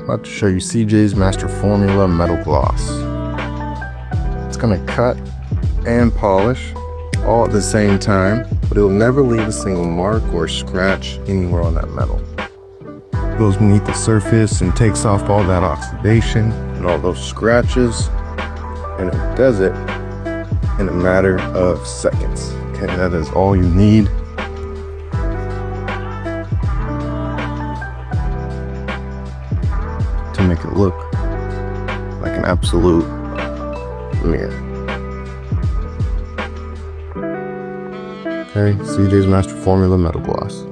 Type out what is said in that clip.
about to show you CJ's Master Formula Metal Gloss. It's gonna cut and polish all at the same time, but it will never leave a single mark or scratch anywhere on that metal. It goes beneath the surface and takes off all that oxidation and all those scratches, and it does it in a matter of seconds. Okay, that is all you need. To make it look like an absolute mirror. Okay, CJ's Master Formula Metal Gloss.